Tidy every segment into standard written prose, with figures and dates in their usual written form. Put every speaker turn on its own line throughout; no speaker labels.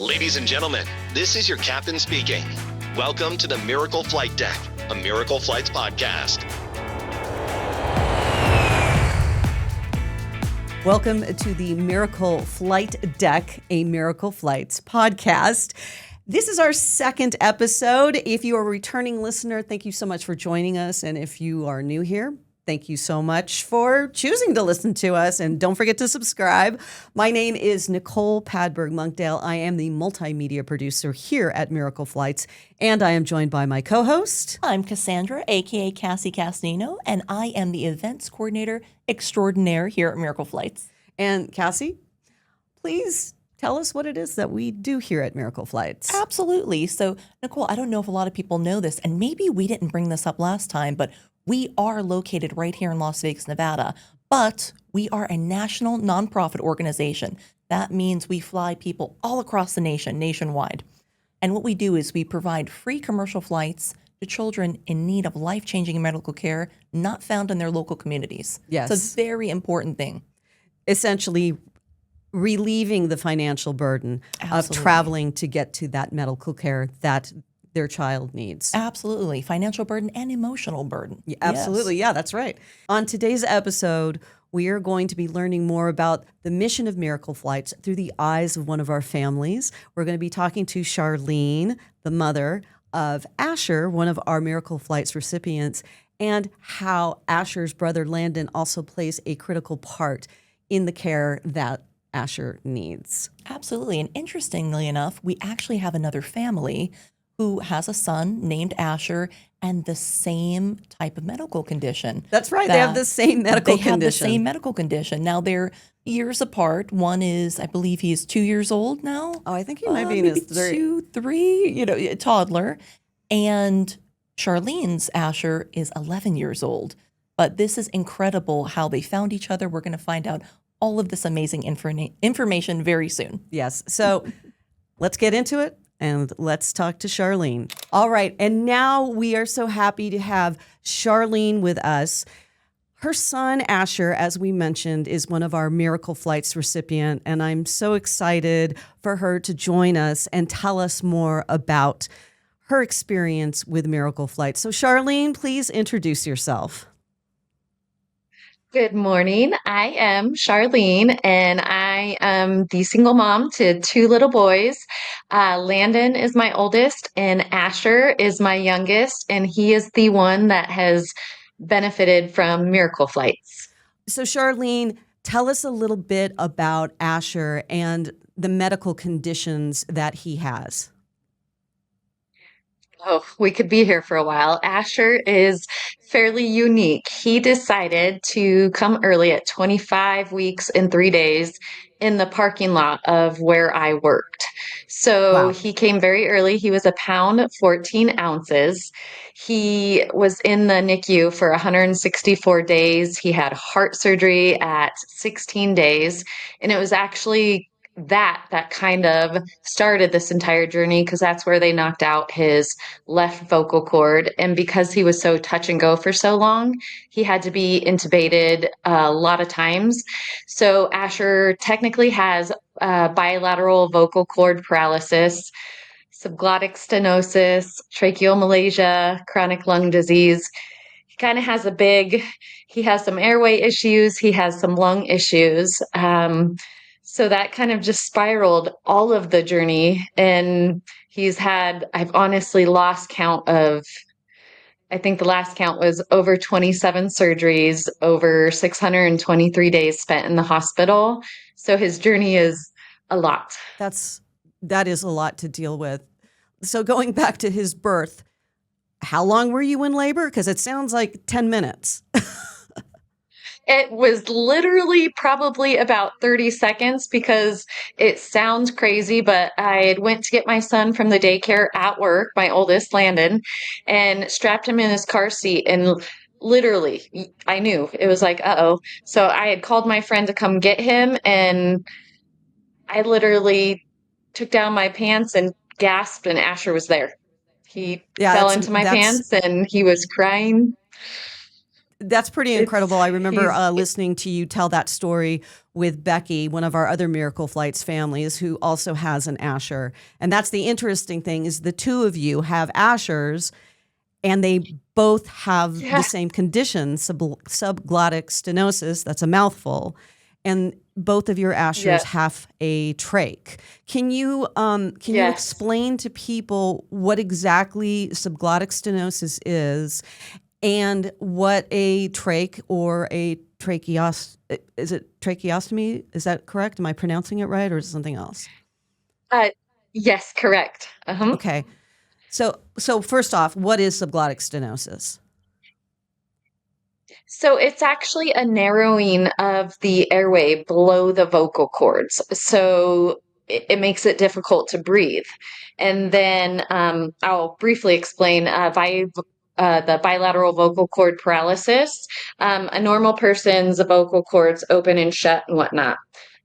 Ladies and gentlemen, this is your captain speaking. Welcome to the Miracle Flight Deck, a Miracle Flights podcast.
Welcome to the Miracle Flight Deck, a Miracle Flights podcast. This is our second episode. If you are a returning listener, thank you so much for joining us. And if you are new here, thank you so much for choosing to listen to us. And don't forget to subscribe. My name is Nicole Padberg Munkdale. I am the multimedia producer here at Miracle Flights. And I am joined by my co-host.
I'm Cassandra, aka Cassie Castanino, and I am the events coordinator extraordinaire here at Miracle Flights.
And Cassie, please tell us what it is that we do here at Miracle Flights.
Absolutely. So, Nicole, I don't know if a lot of people know this, and maybe we didn't bring this up last time, but we are located right here in Las Vegas, Nevada, but we are a national nonprofit organization. That means we fly people all across the nation, nationwide. And what we do is we provide free commercial flights to children in need of life-changing medical care not found in their local communities.
Yes.
It's a very important thing.
Essentially relieving the financial burden of traveling to get to that medical care that their child needs.
Absolutely. Financial burden and emotional burden.
Yeah, absolutely.
Yes.
Yeah, that's right. On today's episode, we are going to be learning more about the mission of Miracle Flights through the eyes of one of our families. We're going to be talking to Charlene, the mother of Asher, one of our Miracle Flights recipients, and how Asher's brother Landon also plays a critical part in the care that Asher needs.
Absolutely. And interestingly enough, we actually have another family who has a son named Asher and the same type of medical condition.
That's right. They have the same medical condition.
They have the same medical condition. Now, they're years apart. One is, I believe he is 2 years old now.
Oh, I think he might be in his
2, 3, a toddler. And Charlene's Asher is 11 years old. But this is incredible how they found each other. We're going to find out all of this amazing information very soon.
Yes. So let's get into it. And let's talk to Charlene. All right. And now we are so happy to have Charlene with us. Her son, Asher, as we mentioned, is one of our Miracle Flights recipient. And I'm so excited for her to join us and tell us more about her experience with Miracle Flights. So Charlene, please introduce yourself.
Good morning. I am Charlene, and I am the single mom to 2 little boys. Landon is my oldest, and Asher is my youngest, and he is the one that has benefited from Miracle Flights.
So Charlene, tell us a little bit about Asher and the medical conditions that he has.
Oh, we could be here for a while. Asher is fairly unique. He decided to come early at 25 weeks and 3 days in the parking lot of where I worked. So
Wow.
he came very early. He was a pound, 14 ounces. He was in the NICU for 164 days. He had heart surgery at 16 days. And it was actually that kind of started this entire journey, because that's where they knocked out his left vocal cord. And because he was so touch and go for so long, he had to be intubated a lot of times. So Asher technically has bilateral vocal cord paralysis, subglottic stenosis, tracheomalacia, chronic lung disease. He kind of has he has some airway issues. He has some lung issues. So that kind of just spiraled all of the journey. And I've honestly lost count of, I think the last count was over 27 surgeries, over 623 days spent in the hospital. So his journey is a lot.
That is a lot to deal with. So going back to his birth, how long were you in labor? Because it sounds like 10 minutes.
It was literally probably about 30 seconds, because it sounds crazy, but I had went to get my son from the daycare at work, my oldest, Landon, and strapped him in his car seat. And literally, I knew it was like, uh-oh. So I had called my friend to come get him, and I literally took down my pants and gasped, and Asher was there. He fell into my pants and he was crying.
That's pretty incredible. I remember
he's
listening to you tell that story with Becky, one of our other Miracle Flights families, who also has an Asher. And that's the interesting thing is the two of you have Ashers, and they both have
Yeah.
the same condition, subglottic stenosis. That's a mouthful. And both of your Ashers
Yes.
have a trach. Can you you
Yes.
explain to people what exactly subglottic stenosis is, and what a trach or a is it tracheostomy? Is that correct? Am I pronouncing it right, or is it something else?
Yes, correct.
Okay. So first off, what is subglottic stenosis?
So it's actually a narrowing of the airway below the vocal cords. So it makes it difficult to breathe. And then I'll briefly explain the bilateral vocal cord paralysis. A normal person's vocal cords open and shut and whatnot.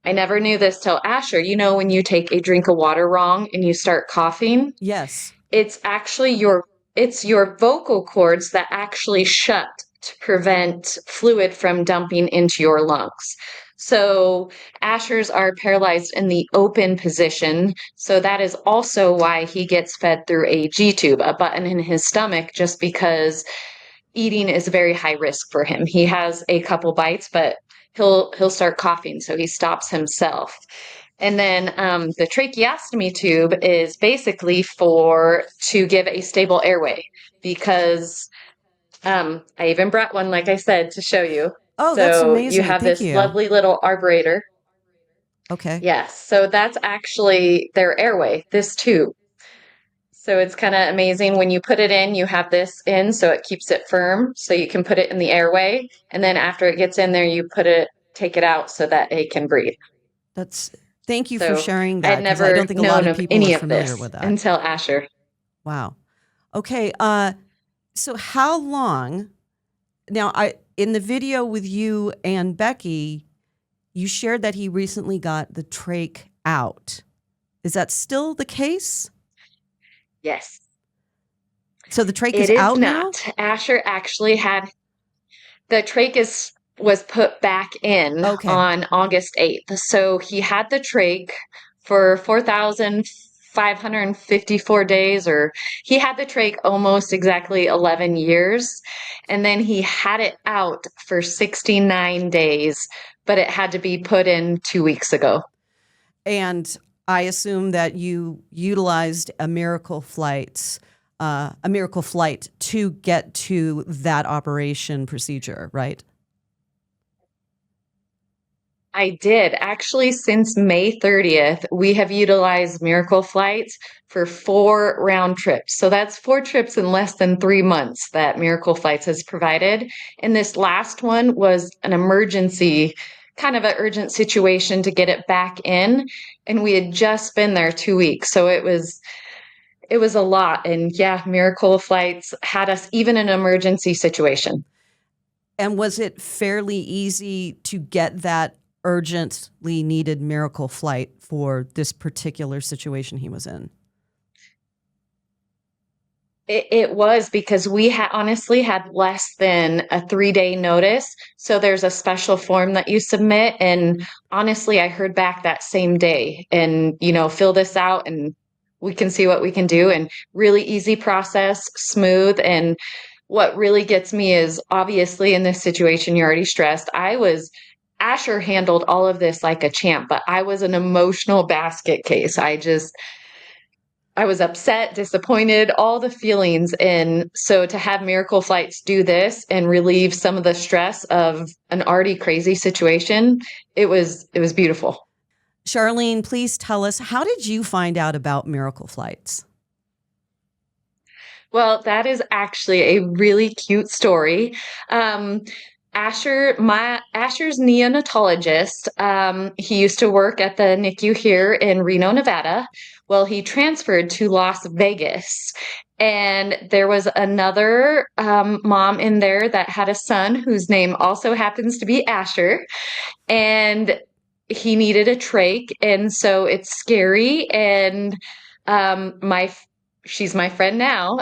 I never knew this till Asher. You know, when you take a drink of water wrong and you start coughing,
Yes.
it's actually your vocal cords that actually shut to prevent fluid from dumping into your lungs. So Asher's are paralyzed in the open position. So that is also why he gets fed through a G tube, a button in his stomach, just because eating is very high risk for him. He has a couple bites, but he'll start coughing, so he stops himself. And then the tracheostomy tube is basically to give a stable airway, because I even brought one, like I said, to show you.
Oh, that's
So you
amazing.
have
Thank
this
you.
lovely little arburator.
Okay.
Yes, so that's actually their airway, this tube. So it's kind of amazing. When you put it in, you have this in, so it keeps it firm, so you can put it in the airway. And then after it gets in there, take it out so that it can breathe.
Thank you for
So
sharing
I
that,
had
because I
never
don't think a lot
known
of
of
people are
any of
familiar
this
with that.
until Asher.
Wow. Okay. So how long now, in the video with you and Becky, you shared that he recently got the trach out. Is that still the case?
Yes,
So the trach
it
is
is
out now?
not. Asher actually had the trach was put back in
Okay.
on August 8th. So he had the trach for 4,554 days, or he had the trach almost exactly 11 years. And then he had it out for 69 days, but it had to be put in 2 weeks ago.
And I assume that you utilized a miracle flight to get to that operation procedure, right?
I did. Actually, since May 30th, we have utilized Miracle Flights for 4 round trips. So that's 4 trips in less than 3 months that Miracle Flights has provided. And this last one was an emergency, kind of an urgent situation to get it back in. And we had just been there 2 weeks. So it was a lot. And yeah, Miracle Flights had us even in an emergency situation.
And was it fairly easy to get that urgently needed miracle flight for this particular situation he was in?
It was, because we honestly had less than a 3-day notice. So there's a special form that you submit. And honestly, I heard back that same day, and, fill this out and we can see what we can do. And really easy process, smooth. And what really gets me is, obviously in this situation, you're already stressed. Asher handled all of this like a champ, but I was an emotional basket case. I was upset, disappointed, all the feelings. And so to have Miracle Flights do this and relieve some of the stress of an already crazy situation, it was beautiful.
Charlene, please tell us, how did you find out about miracle flights?
Well, that is actually a really cute story. Asher's neonatologist. He used to work at the NICU here in Reno, Nevada. Well, he transferred to Las Vegas, and there was another mom in there that had a son whose name also happens to be Asher, and he needed a trach, and so it's scary. And my she's my friend now.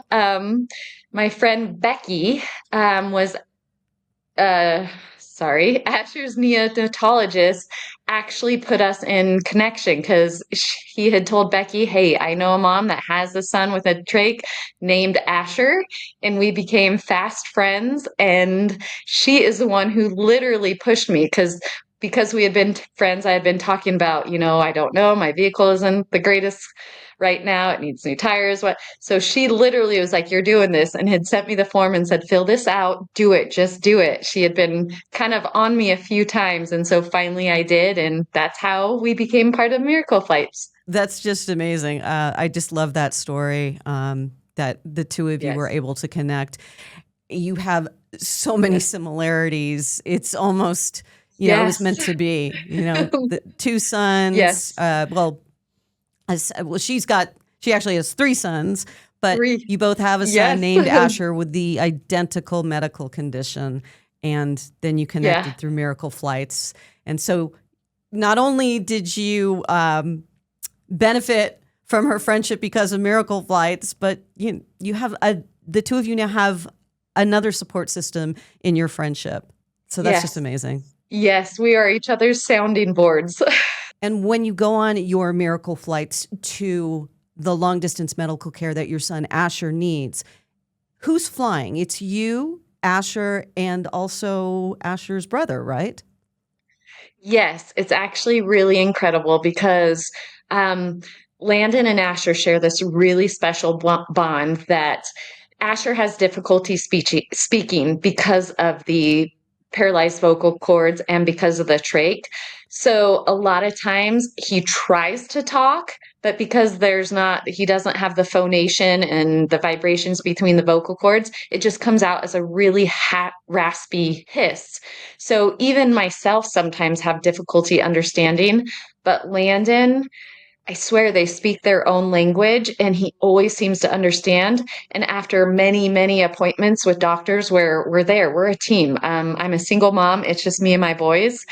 My friend Becky was Asher's neonatologist actually put us in connection because he had told Becky, hey, I know a mom that has a son with a trach named Asher, and we became fast friends. And she is the one who literally pushed me because we had been friends. I had been talking about, I don't know, my vehicle isn't the greatest right now. It needs new tires. What? So she literally was like, you're doing this, and had sent me the form and said, fill this out, do it, just do it. She had been kind of on me a few times. And so finally I did. And that's how we became part of Miracle Flights.
That's just amazing. I just love that story, that the two of you were able to connect. You have so many similarities. It's almost, it was meant to be, the two sons.
Yes.
She actually has three sons, but you both have a son
Yes.
named Asher with the identical medical condition. And then you connected through Miracle Flights. And so not only did you benefit from her friendship because of Miracle Flights, but you have the two of you now have another support system in your friendship. So that's just amazing.
Yes, we are each other's sounding boards.
And when you go on your Miracle Flights to the long distance medical care that your son Asher needs, who's flying? It's you, Asher, and also Asher's brother, right?
Yes, it's actually really incredible because Landon and Asher share this really special bond that Asher has difficulty speaking because of the paralyzed vocal cords and because of the trach. So a lot of times he tries to talk, but because he doesn't have the phonation and the vibrations between the vocal cords, it just comes out as a really raspy hiss. So even myself sometimes have difficulty understanding, but Landon, I swear they speak their own language and he always seems to understand. And after many, many appointments with doctors where we're a team. I'm a single mom. It's just me and my boys.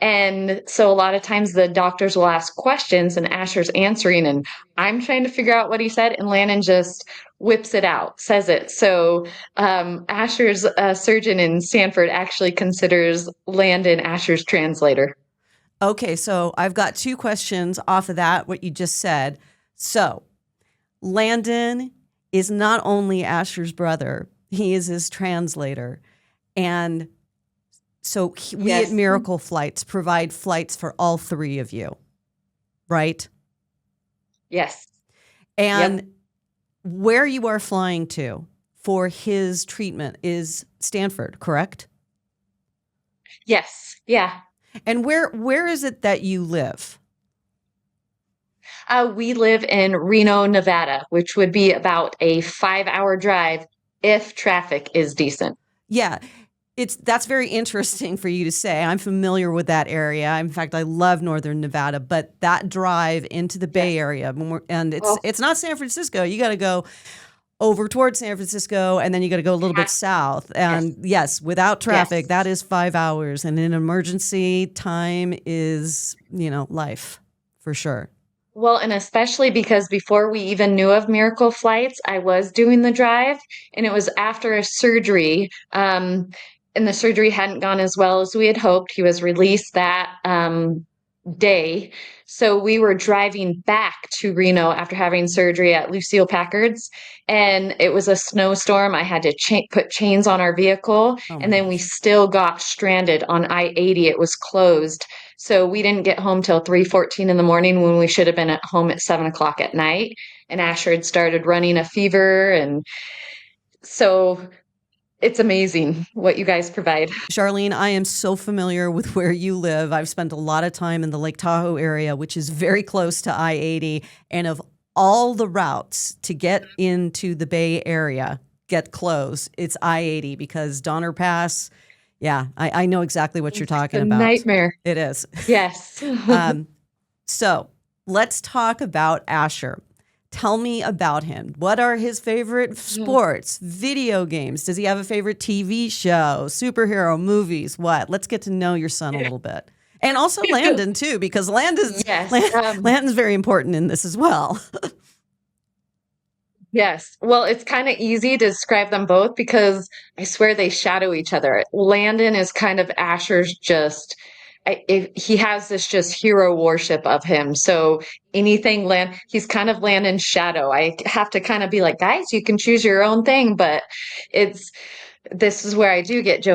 And so a lot of times the doctors will ask questions and Asher's answering and I'm trying to figure out what he said and Landon just whips it out, says it. So Asher's surgeon in Sanford actually considers Landon Asher's translator.
Okay, so I've got two questions off of that, what you just said. So Landon is not only Asher's brother, he is his translator. And so we at Miracle Flights provide flights for all three of you, right?
Yes.
And where you are flying to for his treatment is Stanford, correct?
Yes. Yeah.
And where is it that you live?
We live in Reno, Nevada, which would be about a 5-hour drive if traffic is decent.
Yeah. That's very interesting for you to say. I'm familiar with that area. In fact, I love Northern Nevada, but that drive into the Bay Area, and it's not San Francisco. You got to go over towards San Francisco, and then you got to go a little bit south. And yes, without traffic, that is 5 hours. And in emergency, time is, life for sure.
Well, and especially because before we even knew of Miracle Flights, I was doing the drive, and it was after a surgery. And the surgery hadn't gone as well as we had hoped. He was released that day. So we were driving back to Reno after having surgery at Lucille Packard's, and it was a snowstorm. I had to put chains on our vehicle, and then we still got stranded on I-80. It was closed. So we didn't get home till 3:14 in the morning when we should have been at home at 7 o'clock at night. And Asher had started running a fever. And so it's amazing what you guys provide.
Charlene, I am so familiar with where you live. I've spent a lot of time in the Lake Tahoe area, which is very close to I-80. And of all the routes to get into the Bay Area, get close, it's I-80 because Donner Pass, I know exactly what you're talking about.
Nightmare.
It is.
Yes.
So let's talk about Asher. Tell me about him. What are his favorite sports, video games? Does he have a favorite TV show, superhero movies? What? Let's get to know your son a little bit. And also Landon, too, because Landon's very important in this as well.
Yes. Well, it's kind of easy to describe them both because I swear they shadow each other. Landon is kind of Asher's just, he has this just hero worship of him. So anything he's kind of Landon's shadow. I have to kind of be like, guys, you can choose your own thing, but it's, this is where I do get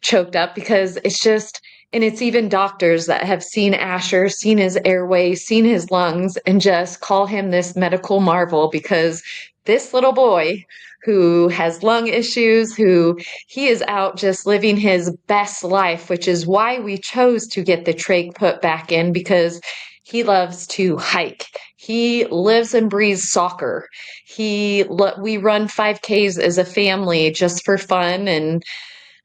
choked up because it's just, and it's even doctors that have seen Asher, seen his airway, seen his lungs, and just call him this medical marvel because this little boy who has lung issues, who he is out just living his best life, which is why we chose to get the trach put back in because he loves to hike. He lives and breathes soccer. We run 5Ks as a family just for fun, and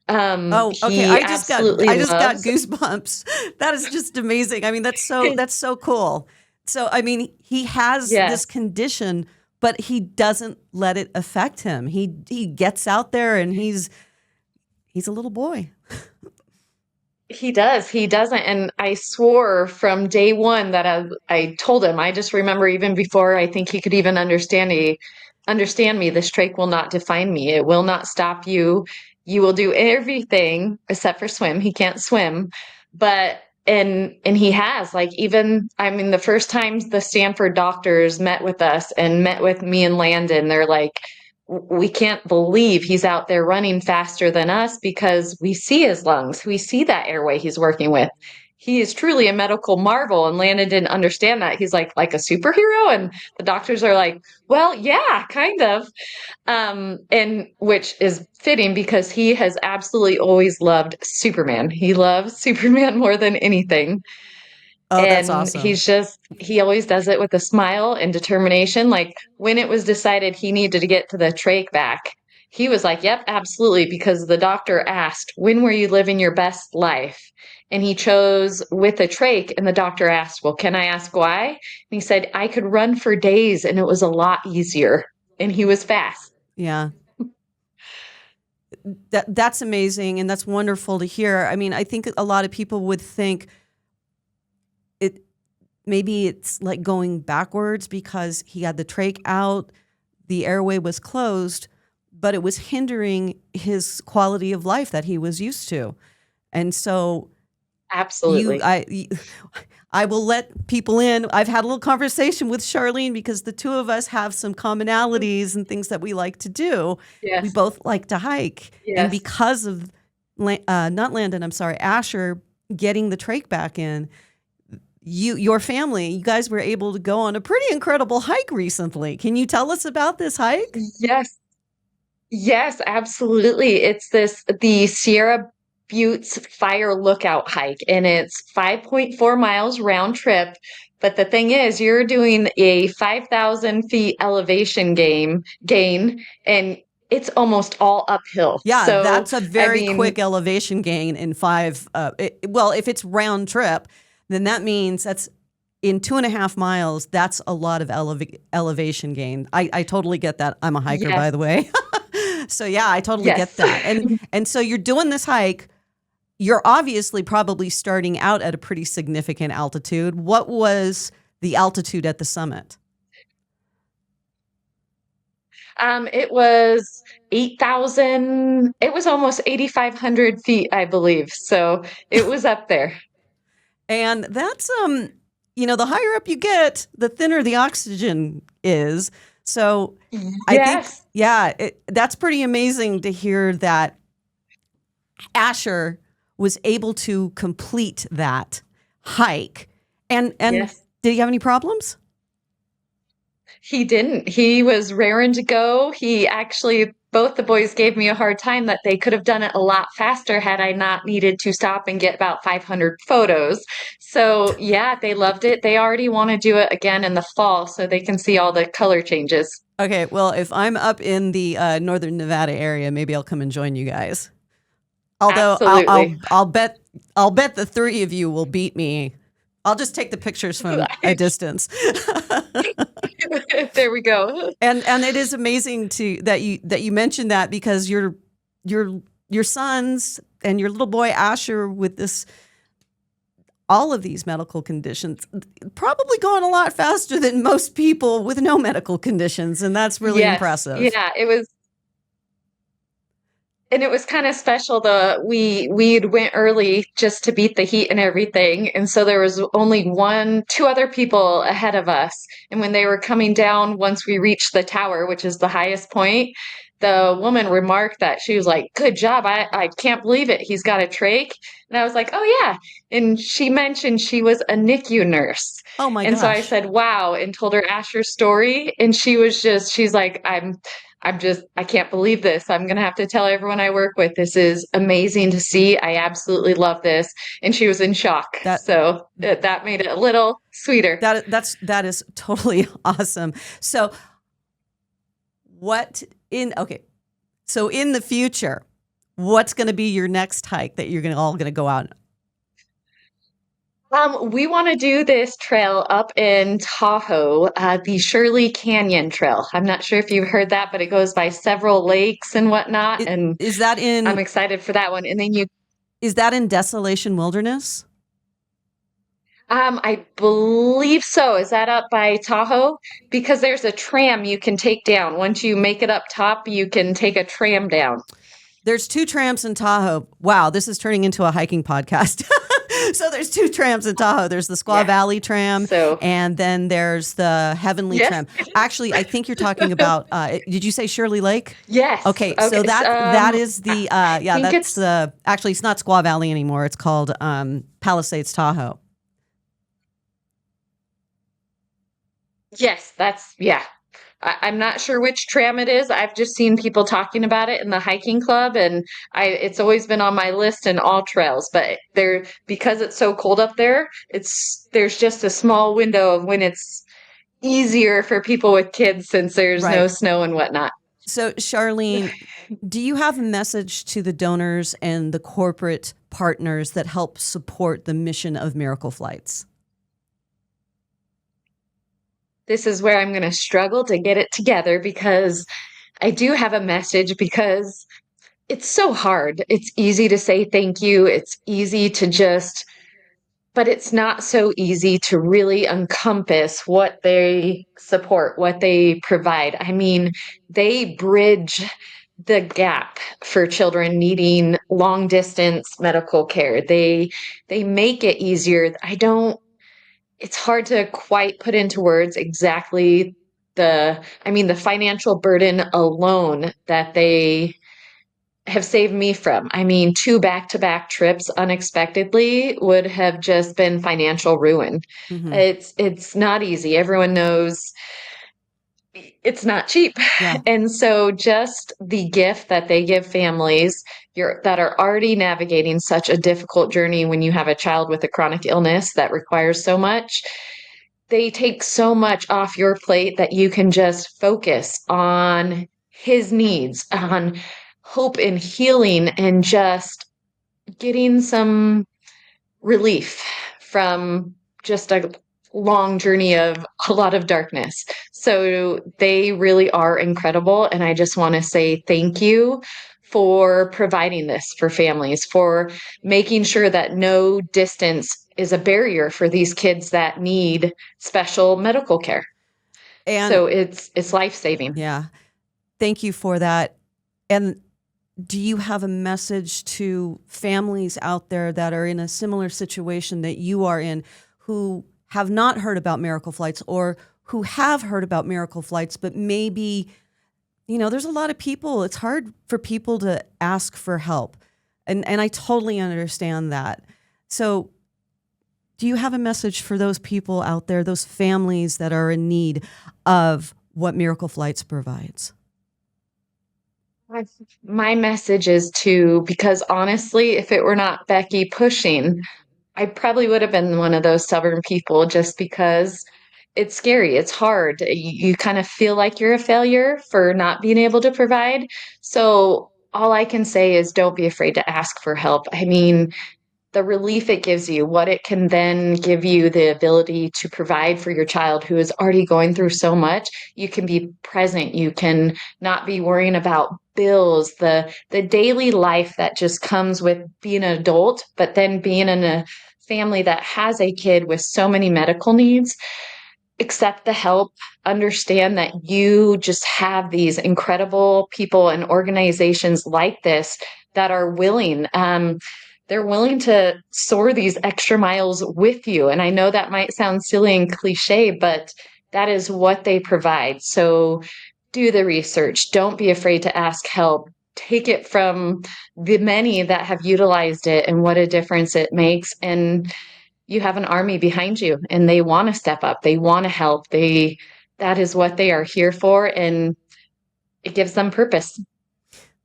Oh, okay.
he absolutely
I just got
loves.
goosebumps. That is just amazing. I mean, that's so cool. So, I mean, he has this
Yes,
condition, but he doesn't let it affect him. He gets out there and he's a little boy.
he does. He doesn't. And I swore from day one that I told him. I just remember even before I think he could even understand me. This trach will not define me. It will not stop you. You will do everything except for swim. He can't swim, but and he has like even I mean the first time the Stanford doctors met with us and met with me and Landon, they're like, we can't believe he's out there running faster than us because we see his lungs. We see that airway he's working with. He is truly a medical marvel. And Landon didn't understand that. He's like a superhero. And the doctors are like, well, yeah, kind of. And which is fitting because he has absolutely always loved Superman. He loves Superman more than anything.
Oh, that's
And
awesome.
he always does it with a smile and determination. Like when it was decided he needed to get to the trach back, he was like, yep, absolutely. Because the doctor asked, when were you living your best life? And he chose with a trach. And the doctor asked, well, can I ask why? And he said, I could run for days and it was a lot easier. And he was fast.
Yeah. That's amazing and that's wonderful to hear. I mean, I think a lot of people would think it maybe it's like going backwards because he had the trach out, the airway was closed, but it was hindering his quality of life that he was used to. And so you
Absolutely.
I I will let people in. I've had a little conversation with Charlene because the two of us have some commonalities and things that we like to do. We
Yes.
both like to hike. And
Yes.
because of not Landon, I'm sorry, Asher getting the trach back in, your family, you guys were able to go on a pretty incredible hike recently. Can you tell us about this hike?
Yes. Yes, absolutely. It's the Sierra Buttes Fire Lookout hike, and it's 5.4 miles round trip. But the thing is, you're doing a 5,000 feet elevation gain, and it's almost all uphill.
Yeah,
So,
that's a
I
very
mean,
quick elevation gain in five. Well, if it's round trip, then that means that's in 2.5 miles. That's a lot of elevation gain. I totally get that. I'm a hiker, by
yes,
the way. So yeah, I totally get
yes.
that. And so you're doing this hike. You're obviously probably starting out at a pretty significant altitude. What was the altitude at the summit?
It was 8,000, it was almost 8,500 feet, I believe. So it was up there.
And that's the higher up you get, the thinner the oxygen is. So I think,
Yes.
yeah, that's pretty amazing to hear that Asher was able to complete that hike. And
Yes.
did he have any problems?
He didn't. He was raring to go. He actually, both the boys gave me a hard time that they could have done it a lot faster had I not needed to stop and get about 500 photos. So, yeah, they loved it. They already want to do it again in the fall so they can see all the color changes.
Okay, well, if I'm up in the northern Nevada area, maybe I'll come and join you guys. Although
Absolutely.
I'll bet the three of you will beat me. I'll just take the pictures from a distance.
There we go.
And it is amazing that you mentioned that because your sons and your little boy Asher with this all of these medical conditions, probably going a lot faster than most people with no medical conditions. And that's really
Yes.
impressive.
Yeah, it was. And it was kind of special. We'd went early just to beat the heat and everything. And so there was only two other people ahead of us. And when they were coming down, once we reached the tower, which is the highest point, the woman remarked that she was like, "Good job. I can't believe it. He's got a trach." And I was like, "Oh yeah." And she mentioned she was a NICU nurse.
Oh my
And so I
gosh.
said, "Wow," and told her Asher's story. And she's like, I can't believe this. I'm going to have to tell everyone I work with. This is amazing to see. I absolutely love this. And she was in shock.
That
So that made it a little sweeter.
that is totally awesome. So so in the future, what's going to be your next hike that you're all going to go out?
We want to do this trail up in Tahoe, the Shirley Canyon Trail. I'm not sure if you've heard that, but it goes by several lakes and whatnot. And
Is that
I'm excited for that one. And then
is that in Desolation Wilderness?
I believe so. Is that up by Tahoe? Because there's a tram you can take down. Once you make it up top, you can take a tram down.
There's 2 trams in Tahoe. Wow, this is turning into a hiking podcast. So there's 2 trams in Tahoe. There's the Squaw Valley tram, and then there's the Heavenly tram. Actually, I think you're talking about. Did you say Shirley Lake?
Yes.
Okay, so that is the that's the actually it's not Squaw Valley anymore. It's called Palisades Tahoe.
Yes, I'm not sure which tram it is. I've just seen people talking about it in the hiking club, and it's always been on my list in all trails. But because it's so cold up there, there's just a small window of when it's easier for people with kids since there's no snow and whatnot.
So, Charlene, do you have a message to the donors and the corporate partners that help support the mission of Miracle Flights?
This is where I'm going to struggle to get it together because I do have a message because it's so hard. It's easy to say thank you. It's easy to but it's not so easy to really encompass what they support, what they provide. I mean, they bridge the gap for children needing long distance medical care. They make it easier. It's hard to quite put into words exactly the financial burden alone that they have saved me from. I mean, 2 back-to-back trips unexpectedly would have just been financial ruin.
Mm-hmm.
It's not easy. Everyone knows it's not cheap.
Yeah.
And so just the gift that they give families that are already navigating such a difficult journey when you have a child with a chronic illness that requires so much, they take so much off your plate that you can just focus on his needs, on hope and healing, and just getting some relief from just a long journey of a lot of darkness. So they really are incredible. And I just want to say thank you for providing this for families, for making sure that no distance is a barrier for these kids that need special medical care. And so it's life-saving.
Yeah. Thank you for that. And do you have a message to families out there that are in a similar situation that you are in, who have not heard about Miracle Flights or who have heard about Miracle Flights, but maybe, there's a lot of people, it's hard for people to ask for help. And I totally understand that. So do you have a message for those people out there, those families that are in need of what Miracle Flights provides?
My message is because honestly, if it were not Becky pushing, I probably would have been one of those stubborn people just because it's scary. It's hard. You kind of feel like you're a failure for not being able to provide. So all I can say is don't be afraid to ask for help. I mean, the relief it gives you, what it can then give you the ability to provide for your child who is already going through so much. You can be present. You can not be worrying about bills, the daily life that just comes with being an adult, but then being in a family that has a kid with so many medical needs, accept the help, understand that you just have these incredible people and organizations like this that are willing. They're willing to soar these extra miles with you. And I know that might sound silly and cliche, but that is what they provide. So do the research. Don't be afraid to ask help. Take it from the many that have utilized it and what a difference it makes. And you have an army behind you and they want to step up. They want to help. That is what they are here for. And it gives them purpose.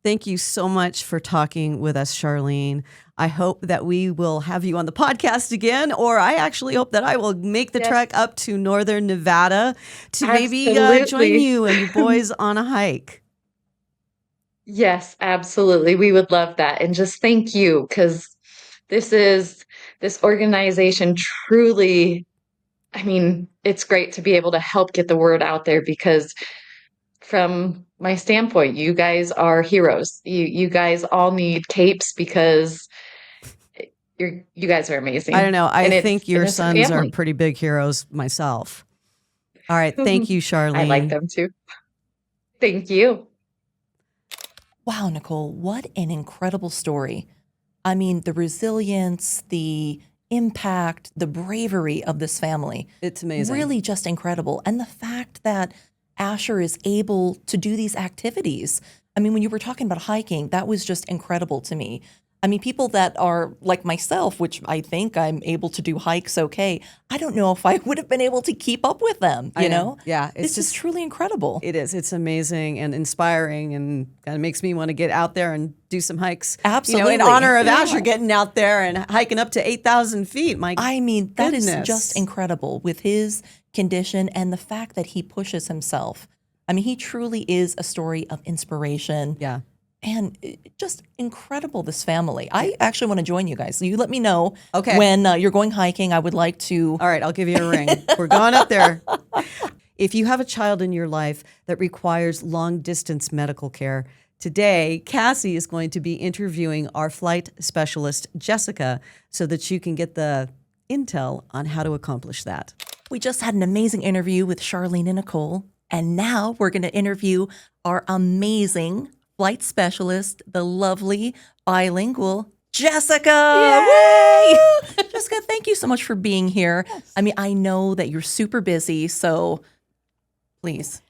Thank you so much for talking with us, Charlene. I hope that we will have you on the podcast again, or I actually hope that I will make the trek up to Northern Nevada to maybe join you and your boys on a hike.
Yes, absolutely. We would love that. And just thank you, because this organization truly, I mean, it's great to be able to help get the word out there, because from my standpoint, you guys are heroes. You guys all need capes because you guys are amazing.
I don't know. I think your sons are pretty big heroes myself. All right. Thank you, Charlene.
I like them too. Thank you.
Wow, Nicole, what an incredible story. I mean, the resilience, the impact, the bravery of this family.
It's amazing.
Really just incredible. And the fact that Asher is able to do these activities. I mean, when you were talking about hiking, that was just incredible to me. I mean, people that are like myself, which I think I'm able to do hikes okay, I don't know if I would have been able to keep up with them, you know?
Yeah.
It's just truly incredible.
It is. It's amazing and inspiring and kind of makes me want to get out there and do some hikes.
Absolutely.
In honor of Asher getting out there and hiking up to 8,000 feet.
I mean, that is just incredible with his condition and the fact that he pushes himself. I mean, he truly is a story of inspiration.
Yeah.
And just incredible, this family. I actually want to join you guys. You let me know
okay.
when you're going hiking. I would like to.
All right, I'll give you a ring. We're going up there. If you have a child in your life that requires long-distance medical care, today, Cassie is going to be interviewing our flight specialist, Jessica, so that you can get the intel on how to accomplish that.
We just had an amazing interview with Charlene and Nicole, and now we're going to interview our amazing flight specialist, the lovely bilingual Jessica.
Yay!
Jessica, thank you so much for being here. Yes. I mean, I know that you're super busy, so please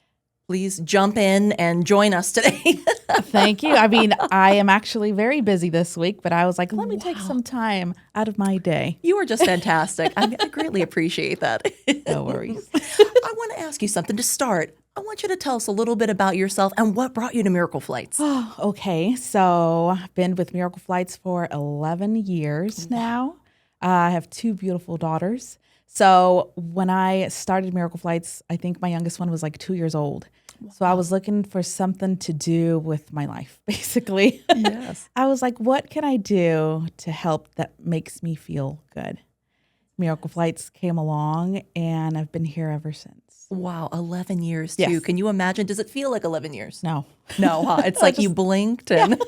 jump in and join us today.
Thank you. I mean, I am actually very busy this week, but I was like, let me take some time out of my day.
You are just fantastic. I greatly appreciate that.
No worries.
I want to ask you something to start. I want you to tell us a little bit about yourself and what brought you to Miracle Flights.
Oh, okay. So I've been with Miracle Flights for 11 years now. I have 2 beautiful daughters. So when I started Miracle Flights, I think my youngest one was like 2 years old. Wow. So I was looking for something to do with my life, basically.
Yes.
I was like, what can I do to help that makes me feel good? Miracle Flights came along, and I've been here ever since.
Wow, 11 years too.
Yes.
Can you imagine? Does it feel like 11 years?
No.
No, huh? It's like you blinked and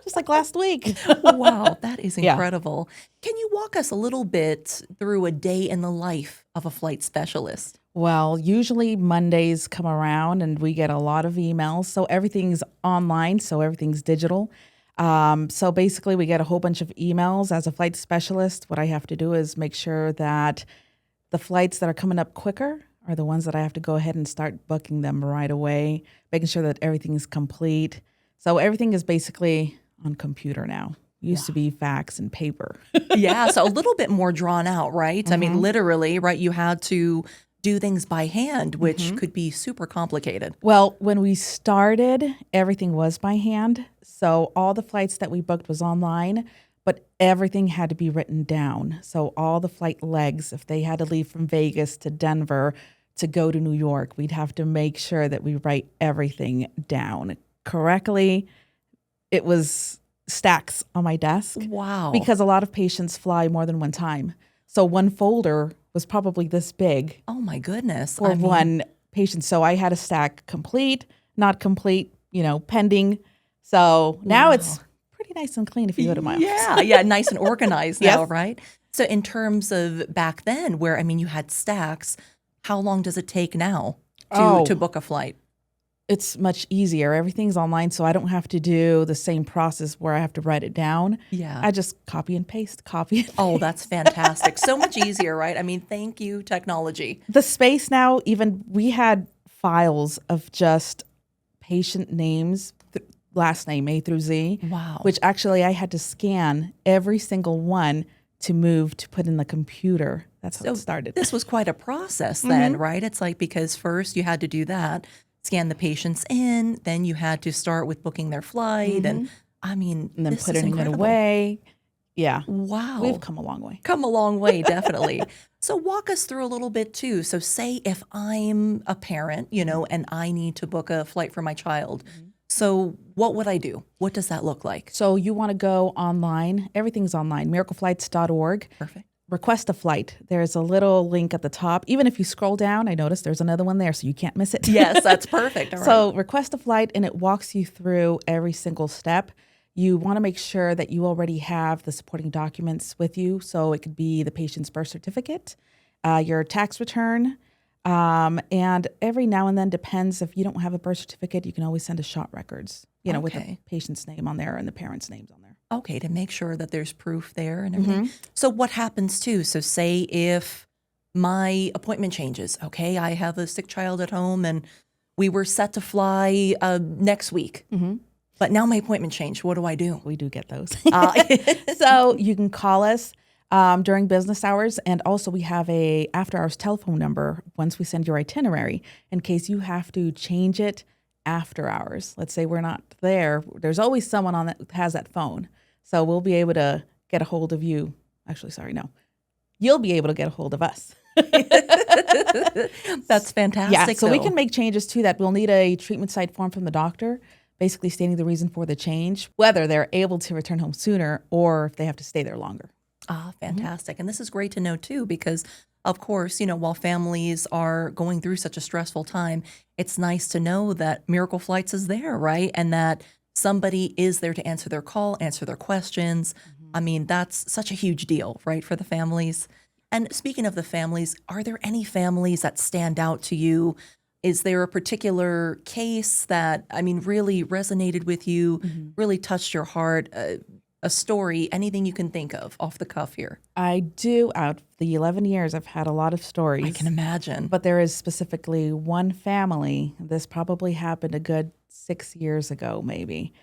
just like last week.
Wow, that is incredible. Yeah. Can you walk us a little bit through a day in the life of a flight specialist?
Well, usually Mondays come around and we get a lot of emails. So everything's online, so everything's digital. So basically we get a whole bunch of emails. As a flight specialist, what I have to do is make sure that the flights that are coming up quicker are the ones that I have to go ahead and start booking them right away, making sure that everything is complete. So everything is basically on computer now. Used to be fax and paper.
Yeah, so a little bit more drawn out, right? Mm-hmm. I mean, literally, right? You had to do things by hand, which could be super complicated.
Well, when we started, everything was by hand. So all the flights that we booked was online, but everything had to be written down. So all the flight legs, if they had to leave from Vegas to Denver to go to New York, we'd have to make sure that we write everything down correctly. It was stacks on my desk.
Wow.
Because a lot of patients fly more than one time. So one folder was probably this big.
Oh my goodness.
For one patient. So I had a stack complete, not complete, pending. So now it's pretty nice and clean if you go to my office.
Yeah, nice and organized now, right? So in terms of back then, where, I mean, you had stacks, how long does it take now to book a flight?
It's much easier. Everything's online, so I don't have to do the same process where I have to write it down.
Yeah.
I just copy and paste.
Oh, that's fantastic. So much easier, right? I mean, thank you, technology.
The space now, even we had files of just patient names, last name A through Z.
Wow.
Which actually I had to scan every single one to move to put in the computer. That's how it started.
This was quite a process then, right? It's like, because first you had to do that, scan the patients in, then you had to start with booking their flight, and I mean,
And then
this is
putting it
incredible.
away. Yeah.
Wow.
We've come a long way.
Come a long way, definitely. So walk us through a little bit too. So say if I'm a parent, and I need to book a flight for my child. So what would I do? What does that look like?
So you want to go online. Everything's online. miracleflights.org.
Perfect.
Request a flight. There's a little link at the top. Even if you scroll down, I noticed there's another one there, so you can't miss it.
Yes, that's perfect. All right.
So request a flight, and it walks you through every single step. You want to make sure that you already have the supporting documents with you. So it could be the patient's birth certificate, your tax return, and every now and then, depends, if you don't have a birth certificate, you can always send a shot records, with the patient's name on there and the parents' names on there.
Okay, to make sure that there's proof there and everything. So what happens too? So say if my appointment changes, okay, I have a sick child at home and we were set to fly next week, but now my appointment changed. What do I do?
We do get those. So you can call us during business hours, and also we have a after-hours telephone number once we send your itinerary in case you have to change it after hours. Let's say we're not there. There's always someone on that has that phone. So we'll be able to get a hold of you. Actually, sorry, no. You'll be able to get a hold of us.
That's fantastic.
Yeah, so we
though.
can make changes to that. We'll need a treatment site form from the doctor, basically stating the reason for the change, whether they're able to return home sooner or if they have to stay there longer.
Fantastic. And this is great to know too, because of course, while families are going through such a stressful time, it's nice to know that Miracle Flights is there, right? And that somebody is there to answer their call, answer their questions. I mean, that's such a huge deal, right, for the families. And speaking of the families, are there any families that stand out to you? Is there a particular case that, really resonated with you, really touched your heart? A story, anything you can think of off the cuff here?
I do. Out of the 11 years, I've had a lot of stories.
I can imagine.
But there is specifically one family. This probably happened a good 6 years ago, maybe.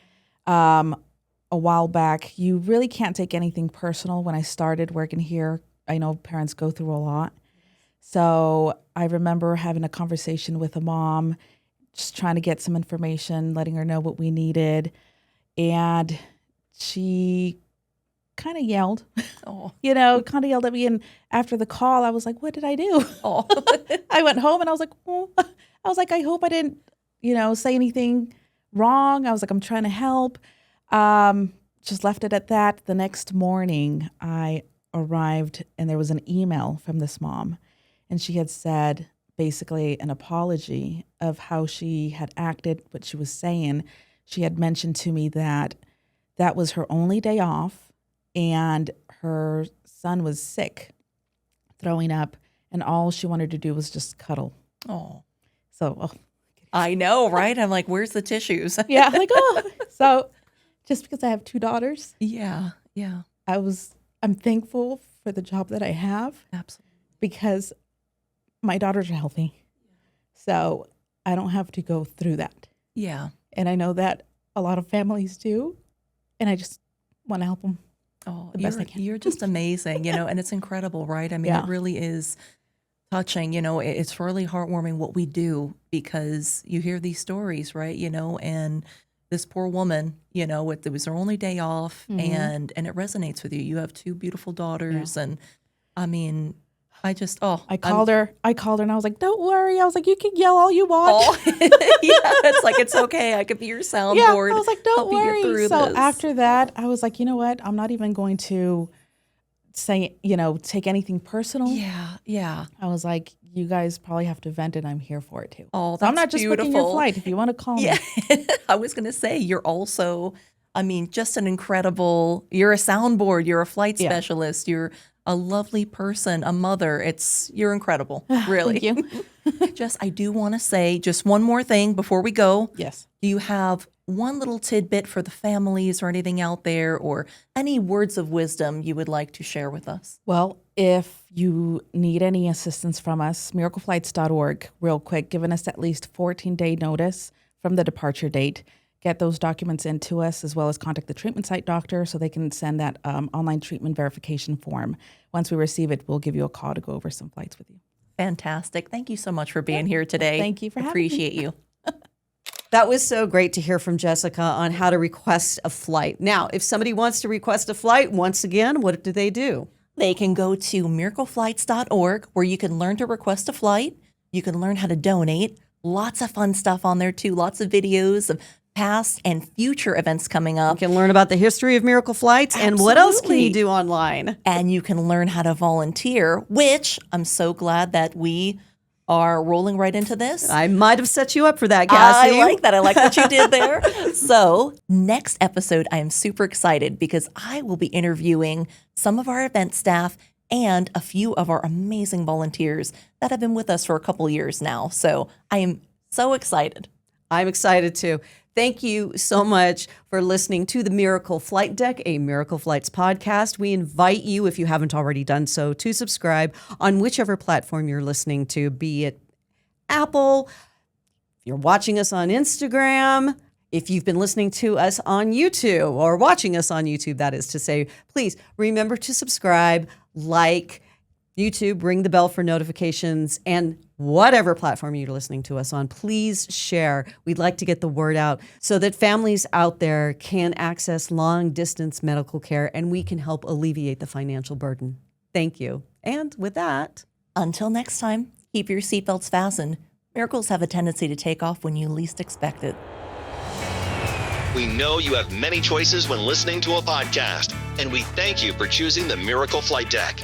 A while back. You really can't take anything personal. When I started working here, I know parents go through a lot. So I remember having a conversation with a mom, just trying to get some information, letting her know what we needed. And she kind of yelled, kind of yelled at me. And after the call, I was like, what did I do?
Oh.
I went home and I was like, I hope I didn't, say anything wrong. I was like, I'm trying to help. Just left it at that. The next morning, I arrived and there was an email from this mom. And she had said basically an apology of how she had acted, what she was saying. She had mentioned to me that was her only day off, and her son was sick, throwing up, and all she wanted to do was just cuddle.
Oh.
So,
I know, right? I'm like, where's the tissues?
Yeah, I'm like, So just because I have 2 daughters.
Yeah.
I'm thankful for the job that I have.
Absolutely.
Because my daughters are healthy. So I don't have to go through that.
Yeah.
And I know that a lot of families do. And I just want to help them.
Oh,
the best I can.
You're just amazing, and it's incredible, right? It really is touching, it's really heartwarming what we do, because you hear these stories, right? And this poor woman, it was her only day off, and it resonates with you. You have 2 beautiful daughters, and I called
her and I was like, don't worry. I was like, you can yell all you want.
Oh, yeah, it's like, it's okay. I could be your soundboard.
Yeah, I was like, don't
help you get
worry.
through
So
this.
after that, I was like, you know what? I'm not even going to say, take anything personal.
Yeah.
I was like, you guys probably have to vent and I'm here for it too.
Oh, that's
so I'm not just
beautiful.
booking your flight. If you want to call me.
I was going to say, you're also, just an incredible, you're a soundboard, you're a flight specialist, you're a lovely person, a mother. You're incredible, really.
Thank you.
Jess, I do want to say just one more thing before we go.
Yes.
Do you have one little tidbit for the families or anything out there, or any words of wisdom you would like to share with us?
Well, if you need any assistance from us, miracleflights.org, real quick, giving us at least 14-day notice from the departure date. Get those documents into us, as well as contact the treatment site doctor so they can send that online treatment verification form. Once we receive it, we'll give you a call to go over some flights with you.
Fantastic. Thank you so much for being here today.
Thank you for having
Appreciate
me.
you.
That was so great to hear from Jessica on how to request a flight. Now, if somebody wants to request a flight, once again, what do they do?
They can go to miracleflights.org, where you can learn to request a flight. You can learn how to donate. Lots of fun stuff on there, too. Lots of videos of past and future events coming up.
You can learn about the history of Miracle Flights. And what else can you
Absolutely.
do online?
And you can learn how to volunteer, which I'm so glad that we are rolling right into this.
I might have set you up for that, Cassie.
I like that. I like what you did there. So next episode, I am super excited because I will be interviewing some of our event staff and a few of our amazing volunteers that have been with us for a couple years now. So I am so excited.
I'm excited too. Thank you so much for listening to the Miracle Flight Deck, a Miracle Flights podcast. We invite you, if you haven't already done so, to subscribe on whichever platform you're listening to, be it Apple, if you're watching us on Instagram, if you've been listening to us on YouTube or watching us on YouTube, that is to say, please remember to subscribe, like YouTube, ring the bell for notifications, and whatever platform you're listening to us on, please share. We'd like to get the word out so that families out there can access long-distance medical care and we can help alleviate the financial burden. Thank you. And with that,
Until next time, keep your seatbelts fastened. Miracles have a tendency to take off when you least expect it.
We know you have many choices when listening to a podcast, and we thank you for choosing the Miracle Flight Deck.